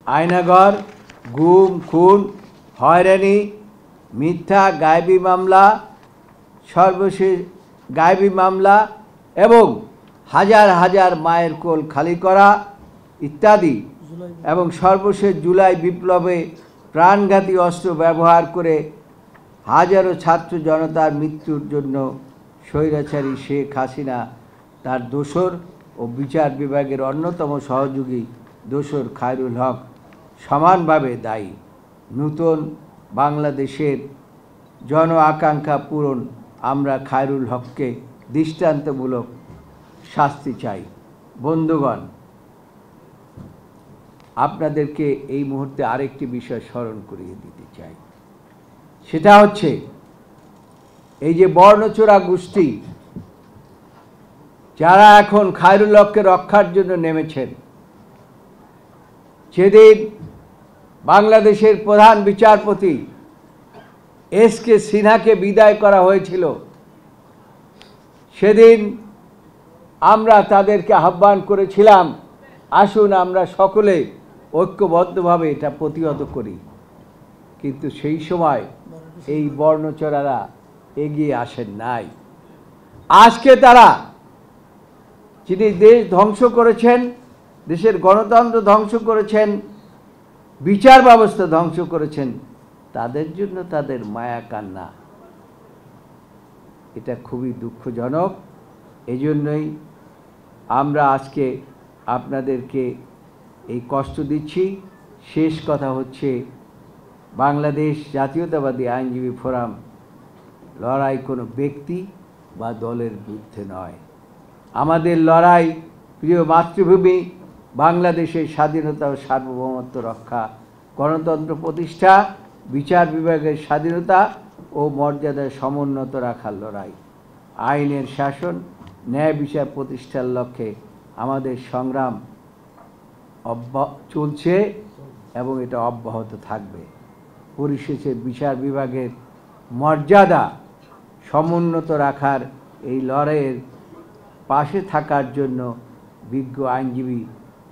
আয়নাঘর, গুম খুন, হয়রানি, মিথ্যা গায়েবী মামলা, সর্বশেষ গায়েবী মামলা এবং হাজার হাজার মায়ের কোল খালি করা ইত্যাদি, এবং সর্বশেষ জুলাই বিপ্লবে প্রাণঘাতী অস্ত্র ব্যবহার করে হাজারো ছাত্র জনতার মৃত্যুর জন্য স্বৈরাচারী শেখ হাসিনা, তার দোসর ও বিচার বিভাগের অন্যতম সহযোগী দোসর খায়রুল হক সমানভাবে দায়ী। নতুন বাংলাদেশের জন আকাঙ্ক্ষা পূরণ আমরা খায়রুল হককে দৃষ্টান্তমূলক শাস্তি চাই। বন্ধুগণ, আপনাদেরকে এই মুহূর্তে আরেকটি বিষয় স্মরণ করিয়ে দিতে চাই। সেটা হচ্ছে এই যে বর্ণচোরা গোষ্ঠী যারা এখন খায়রুল হককে রক্ষার জন্য নেমেছেন, সেদিন বাংলাদেশের প্রধান বিচারপতি এস.কে. সিনহাকে বিদায় করা হয়েছিল। সেদিন আমরা তাদেরকে আহ্বান করেছিলাম, আসুন আমরা সকলে ঐক্যবদ্ধভাবে এটা প্রতিহত করি। কিন্তু সেই সময় এই বর্ণচোরারা এগিয়ে আসেন নাই। আজকে তারা, যিনি দেশ ধ্বংস করেছেন, দেশের গণতন্ত্র ধ্বংস করেছেন, বিচার ব্যবস্থা ধ্বংস করেছেন, তাদের জন্য তাদের মায়া কান্না, এটা খুবই দুঃখজনক। এজন্যই আমরা আজকে আপনাদেরকে এই কষ্ট দিচ্ছি। শেষ কথা হচ্ছে, বাংলাদেশ জাতীয়তাবাদী আইনজীবী ফোরাম লড়াই কোনো ব্যক্তি বা দলের বিরুদ্ধে নয়। আমাদের লড়াই প্রিয় মাতৃভূমি বাংলাদেশের স্বাধীনতা ও সার্বভৌমত্ব রক্ষা, গণতন্ত্র প্রতিষ্ঠা, বিচার বিভাগের স্বাধীনতা ও মর্যাদায় সমুন্নত রাখার লড়াই। আইনের শাসন, ন্যায় বিচার প্রতিষ্ঠার লক্ষ্যে আমাদের সংগ্রাম চলছে এবং এটা অব্যাহত থাকবে। পরিশেষে বিচার বিভাগের মর্যাদা সমুন্নত রাখার এই লড়াইয়ের পাশে থাকার জন্য বিজ্ঞ আইনজীবী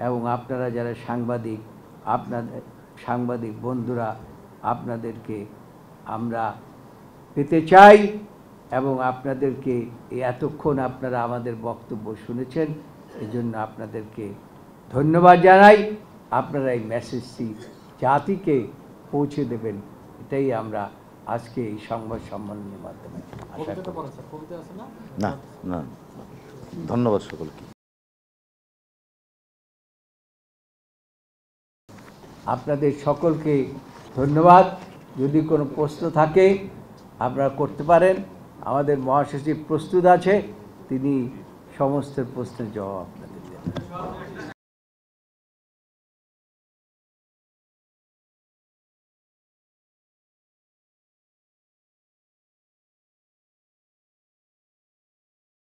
এবং আপনারা যারা সাংবাদিক, আপনাদের সাংবাদিক বন্ধুরা, আপনাদেরকে আমরা পেতে চাই এবং আপনাদেরকে এতক্ষণ আপনারা আমাদের বক্তব্য শুনেছেন, এজন্য আপনাদেরকে ধন্যবাদ জানাই। আপনারা এই মেসেজটি জাতিকে পৌঁছে দেবেন, এটাই আমরা আজকে এই সংবাদ সম্মেলনের মাধ্যমে আশা করি। না না, ধন্যবাদ সকলকে। আপনাদের সকলকে ধন্যবাদ। যদি কোনো প্রশ্ন থাকে আপনারা করতে পারেন। আমাদের মহাসচিব প্রস্তুত আছে, তিনি সমস্ত প্রশ্নের জবাব আপনাদের দেবেন।